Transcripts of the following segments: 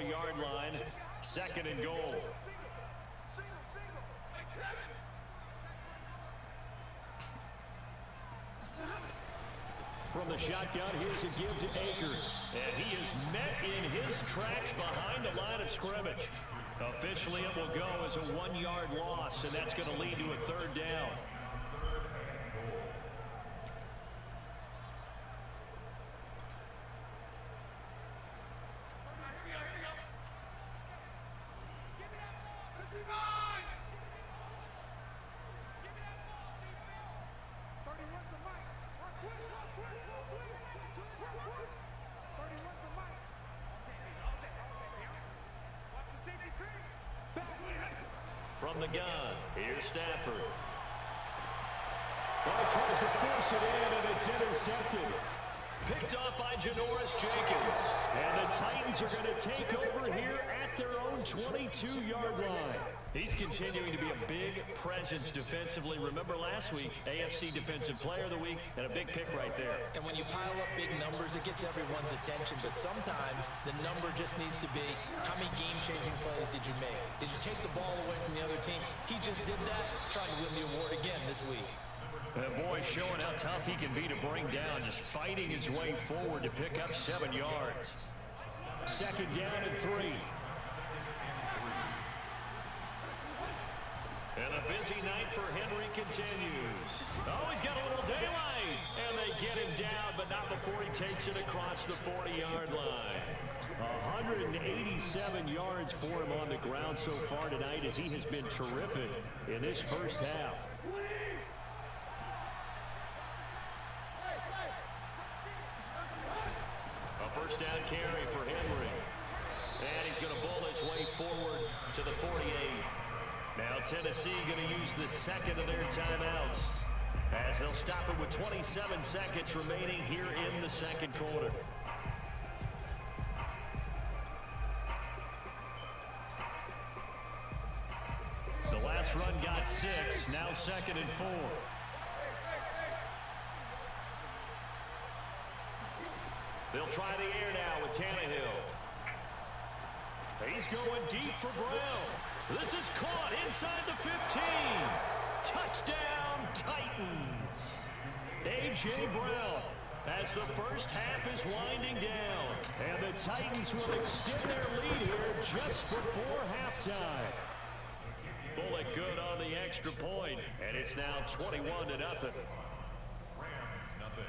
34-yard line. Second and goal. From the shotgun, here's a give to Akers. And he is met in his tracks behind the line of scrimmage. Officially, it will go as a 1-yard loss, and that's going to lead to a third down. From the gun, here's Stafford. Well, he tries to force it in, and it's intercepted. Picked off by Janoris Jenkins. And the Titans are going to take over here at their own 22-yard line. He's continuing to be a big presence defensively. Remember last week, AFC Defensive Player of the Week, and a big pick right there. And when you pile up big numbers, it gets everyone's attention. But sometimes the number just needs to be, how many game-changing plays did you make? Did you take the ball away from the other team? He just did that, trying to win the award again this week. And boy, showing how tough he can be to bring down, just fighting his way forward to pick up 7 yards. Second down and 3. And a busy night for Henry continues. Oh, he's got a little daylight. And they get him down, but not before he takes it across the 40-yard line. 187 yards for him on the ground so far tonight, as he has been terrific in this first half. A first down carry for Henry. And he's going to bull his way forward to the 48. Now Tennessee going to use the second of their timeouts, as they'll stop it with 27 seconds remaining here in the second quarter. The last run got 6, now second and 4. They'll try the air now with Tannehill. He's going deep for Brown. This is caught inside the 15. Touchdown, Titans. A.J. Brown, as the first half is winding down. And the Titans will extend their lead here just before halftime. Bullock good on the extra point, and it's now 21-0. Rams, nothing.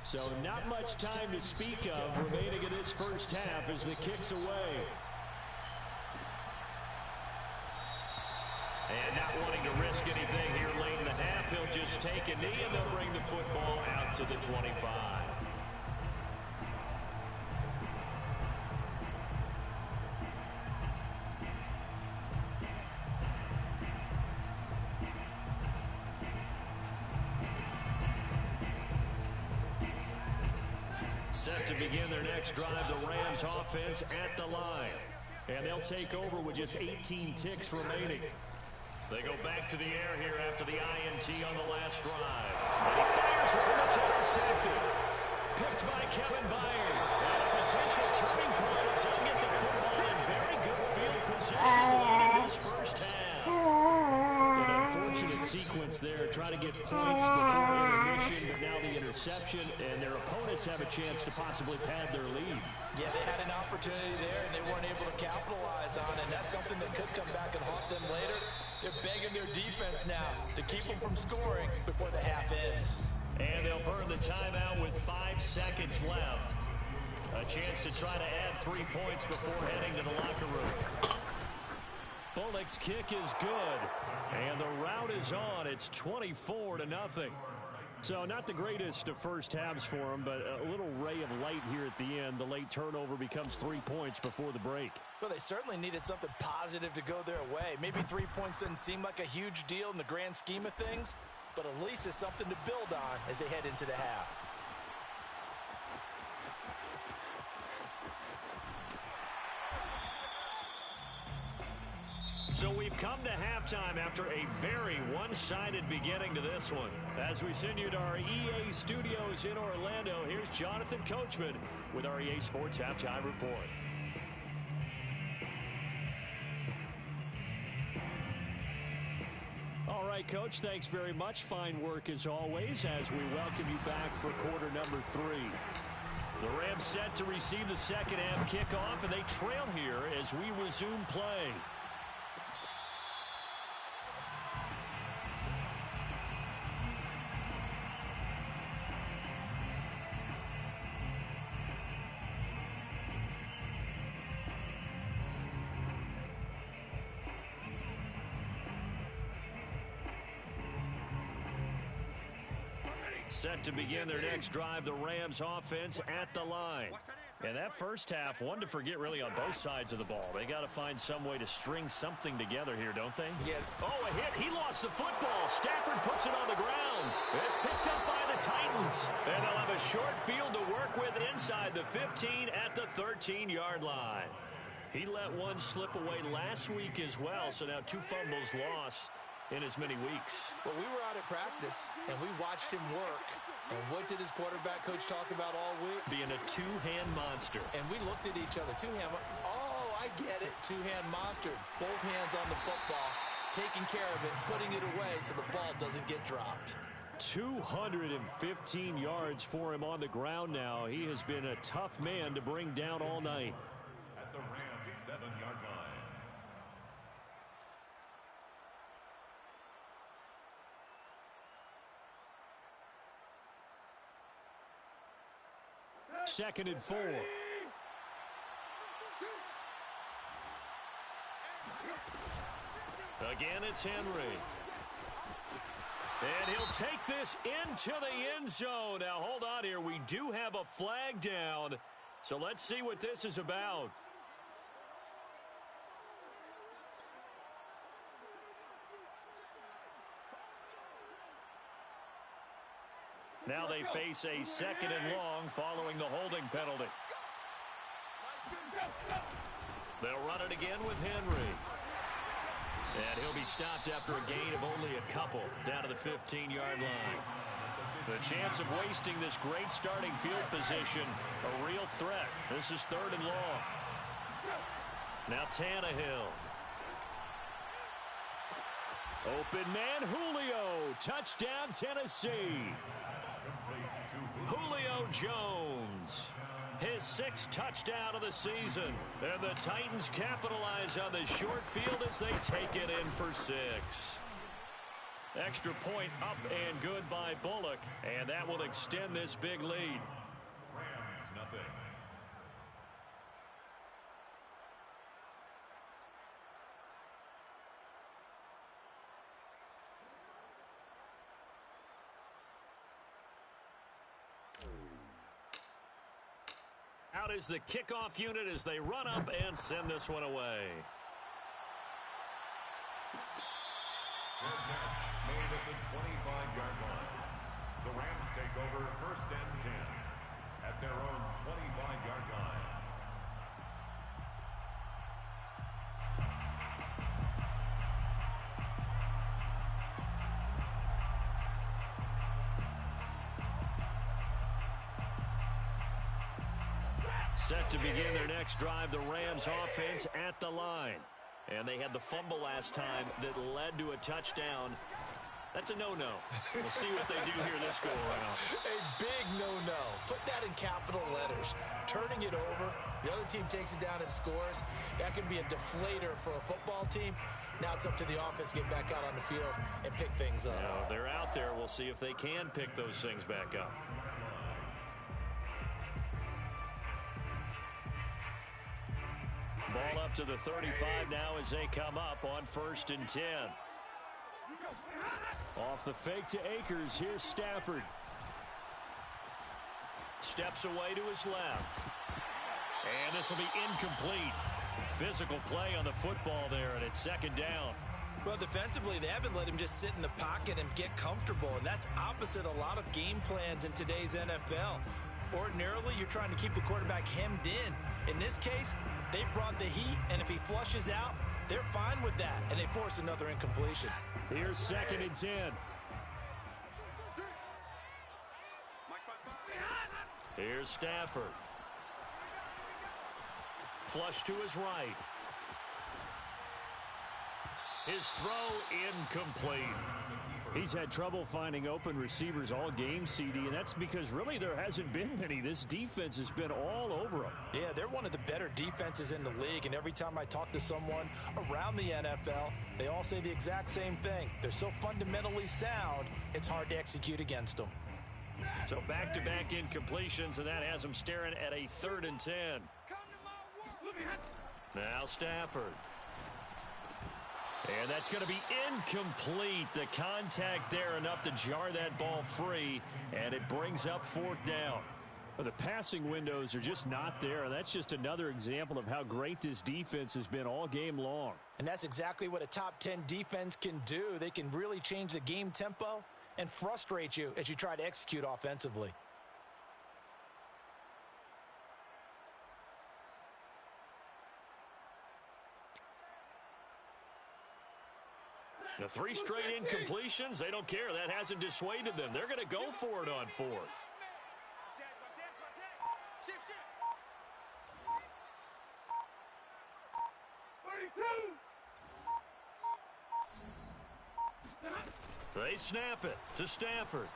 So not much time to speak of remaining in this first half as the kick's away. And not wanting to risk anything here late in the half, he'll just take a knee and they'll bring the football out to the 25. Set to begin their next drive, the Rams offense at the line. And they'll take over with just 18 ticks remaining. They go back to the air here after the INT on the last drive. And he fires one that's intercepted. Picked by Kevin Byard. And a potential turning point as he'll get the football in very good field position in this first half. An unfortunate sequence there, trying to get points before intermission, but now the interception, and their opponents have a chance to possibly pad their lead. Yeah, they had an opportunity there, and they weren't able to capitalize on it, and that's something that could come back and haunt them later. They're begging their defense now to keep them from scoring before the half ends. And they'll burn the timeout with 5 seconds left. A chance to try to add 3 points before heading to the locker room. Bullock's kick is good. And the route is on. It's 24-0. So not the greatest of first halves for him, but a little ray of light here at the end. The late turnover becomes 3 points before the break. Well, they certainly needed something positive to go their way. Maybe 3 points doesn't seem like a huge deal in the grand scheme of things, but at least it's something to build on as they head into the half. So we've come to halftime after a very one-sided beginning to this one. As we send you to our EA studios in Orlando, here's Jonathan Coachman with our EA Sports Halftime Report. All right, Coach, thanks very much. Fine work as always as we welcome you back for quarter number 3. The Rams set to receive the second half kickoff, and they trail here as we resume play. Set to begin their next drive, the Rams offense at the line. And that first half, one to forget really on both sides of the ball. They got to find some way to string something together here, don't they? Yeah. Oh, a hit. He lost the football. Stafford puts it on the ground. It's picked up by the Titans. And they'll have a short field to work with inside the 15 at the 13-yard line. He let one slip away last week as well, so now 2 fumbles lost in as many weeks. Well, we were out at practice, and we watched him work. And what did his quarterback coach talk about all week? Being a two-hand monster. And we looked at each other. Two-hand. Oh, I get it. Two-hand monster. Both hands on the football, taking care of it, putting it away so the ball doesn't get dropped. 215 yards for him on the ground now. He has been a tough man to bring down all night. At the Rams' 7-yard line. Second and 4. Again, it's Henry. And he'll take this into the end zone. Now, hold on here. We do have a flag down. So let's see what this is about. Now they face a second and long following the holding penalty. They'll run it again with Henry. And he'll be stopped after a gain of only a couple down to the 15-yard line. The chance of wasting this great starting field position, a real threat. This is third and long. Now Tannehill. Open man, Julio. Touchdown, Tennessee. Julio Jones, his 6th touchdown of the season. And the Titans capitalize on the short field as they take it in for 6. Extra point up and good by Bullock, and that will extend this big lead. Rams, nothing. Out is the kickoff unit as they run up and send this one away. Fair catch made at the 25-yard line. The Rams take over 1st and 10 at their own 25-yard line. Set to begin their next drive, the Rams offense at the line. And they had the fumble last time that led to a touchdown. That's a no-no. We'll see what they do here this go-around. A big no-no. Put that in capital letters. Turning it over, the other team takes it down and scores. That can be a deflator for a football team. Now it's up to the offense to get back out on the field and pick things up. Now, they're out there. We'll see if they can pick those things back up. Ball up to the 35 now as they come up on 1st and 10. Off the fake to Akers. Here's Stafford. Steps away to his left. And this will be incomplete. Physical play on the football there, and it's 2nd down. Well, defensively, they haven't let him just sit in the pocket and get comfortable, and that's opposite a lot of game plans in today's NFL. Ordinarily, you're trying to keep the quarterback hemmed in. In this case, they brought the heat, and if he flushes out, they're fine with that, and they force another incompletion. Here's 2nd and 10. Here's Stafford. Flush to his right. His throw incomplete. He's had trouble finding open receivers all game, CD, and that's because really there hasn't been many. This defense has been all over them. Yeah, they're one of the better defenses in the league, and every time I talk to someone around the NFL, they all say the exact same thing. They're so fundamentally sound, it's hard to execute against them. So back-to-back incompletions, and that has them staring at a 3rd and 10. Now Stafford. And that's going to be incomplete. The contact there enough to jar that ball free, and it brings up 4th down. Well, the passing windows are just not there, and that's just another example of how great this defense has been all game long. And that's exactly what a top 10 defense can do. They can really change the game tempo and frustrate you as you try to execute offensively. The 3 straight incompletions, they don't care. That hasn't dissuaded them. They're going to go for it on 4th. They snap it to Stafford.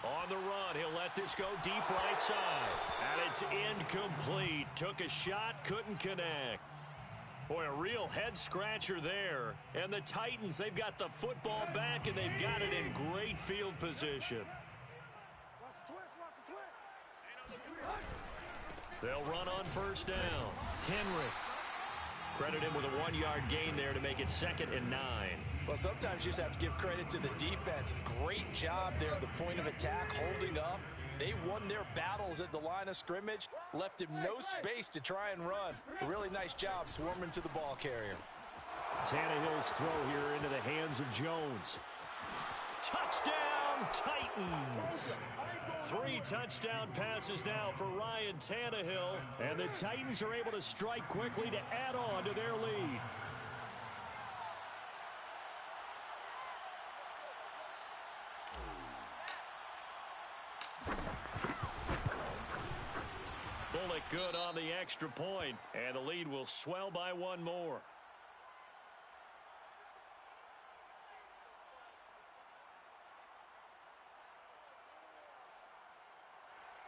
On the run, he'll let this go deep right side. And it's incomplete. Took a shot, couldn't connect. Boy, a real head-scratcher there. And the Titans, they've got the football back, and they've got it in great field position. They'll run on 1st down. Henry. Credit him with a 1-yard gain there to make it 2nd and 9. Well, sometimes you just have to give credit to the defense. Great job there at the point of attack, holding up. They won their battles at the line of scrimmage, left him no space to try and run. A really nice job swarming to the ball carrier. Tannehill's throw here into the hands of Jones. Touchdown, Titans! 3 touchdown passes now for Ryan Tannehill, and the Titans are able to strike quickly to add on to their lead. Bullock good on the extra point, and the lead will swell by 1 more.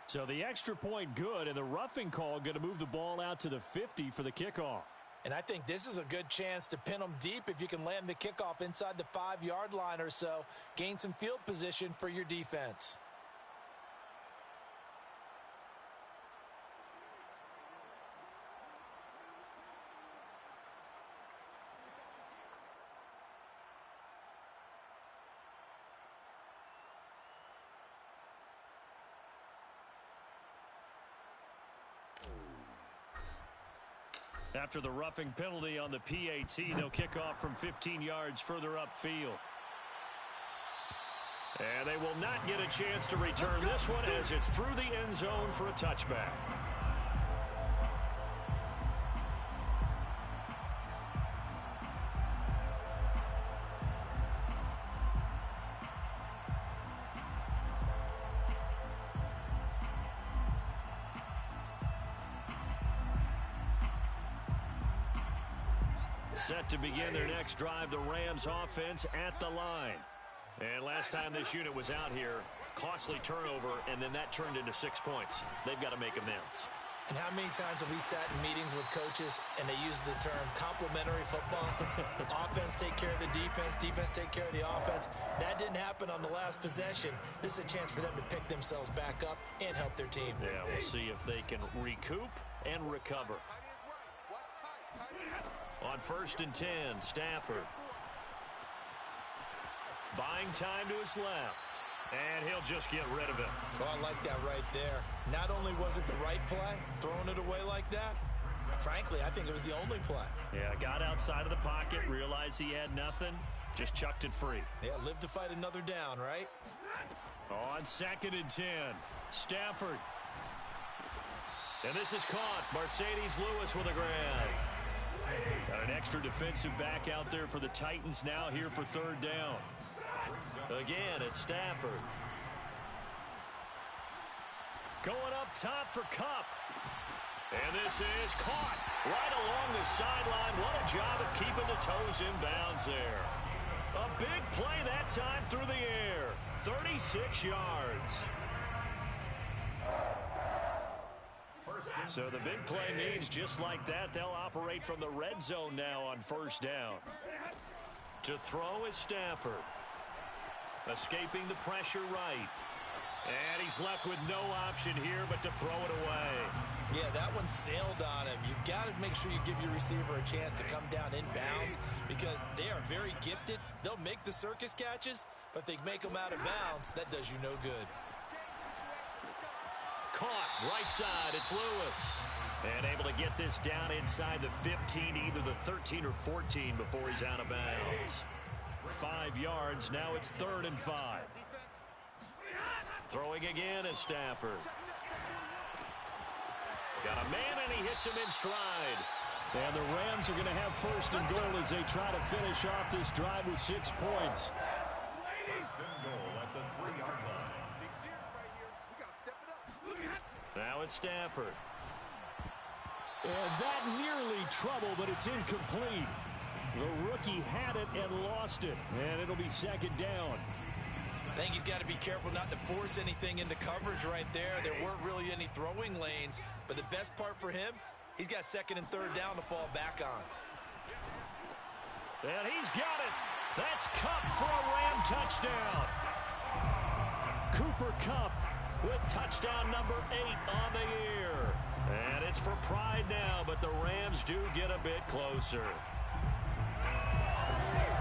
So the extra point good, and the roughing call going to move the ball out to the 50 for the kickoff. And I think this is a good chance to pin them deep if you can land the kickoff inside the 5-yard line or so. Gain some field position for your defense. After the roughing penalty on the PAT, they'll kick off from 15 yards further upfield. And they will not get a chance to return this one as it's through the end zone for a touchback. Set to begin their next drive, the Rams offense at the line. And last time this unit was out here, costly turnover, and then that turned into 6 points. They've got to make amends. And how many times have we sat in meetings with coaches and they use the term complementary football? Offense take care of the defense, defense take care of the offense. That didn't happen on the last possession. This is a chance for them to pick themselves back up and help their team. Yeah, we'll see if they can recoup and recover. On 1st and 10, Stafford. Buying time to his left. And he'll just get rid of it. Oh, I like that right there. Not only was it the right play, throwing it away like that, frankly, I think it was the only play. Yeah, got outside of the pocket, realized he had nothing, just chucked it free. Yeah, live to fight another down, right? On 2nd and 10, Stafford. And this is caught. Mercedes Lewis with a grab. Got an extra defensive back out there for the Titans now here for third down. Again, it's Stafford. Going up top for Kupp. And this is caught right along the sideline. What a job of keeping the toes in bounds there. A big play that time through the air. 36 yards. So the big play means just like that, they'll operate from the red zone now on first down. To throw is Stafford. Escaping the pressure right. And he's left with no option here but to throw it away. Yeah, that one sailed on him. You've got to make sure you give your receiver a chance to come down in bounds because they are very gifted. They'll make the circus catches, but if they make them out of bounds, that does you no good. Caught right side. It's Lewis. And able to get this down inside the 15, either the 13 or 14 before he's out of bounds. 5 yards. Now it's 3rd and 5. Throwing again is Stafford. Got a man, and he hits him in stride. And the Rams are going to have 1st and goal as they try to finish off this drive with 6 points. 1st and goal at the 3-yard line. Now it's Stafford. And that nearly trouble, but it's incomplete. The rookie had it and lost it. And it'll be 2nd down. I think he's got to be careful not to force anything into coverage right there. There weren't really any throwing lanes, but the best part for him, he's got 2nd and 3rd down to fall back on. And he's got it. That's Kupp for a Ram touchdown. Cooper Kupp with touchdown number 8 on the year. And it's for pride now, but the Rams do get a bit closer.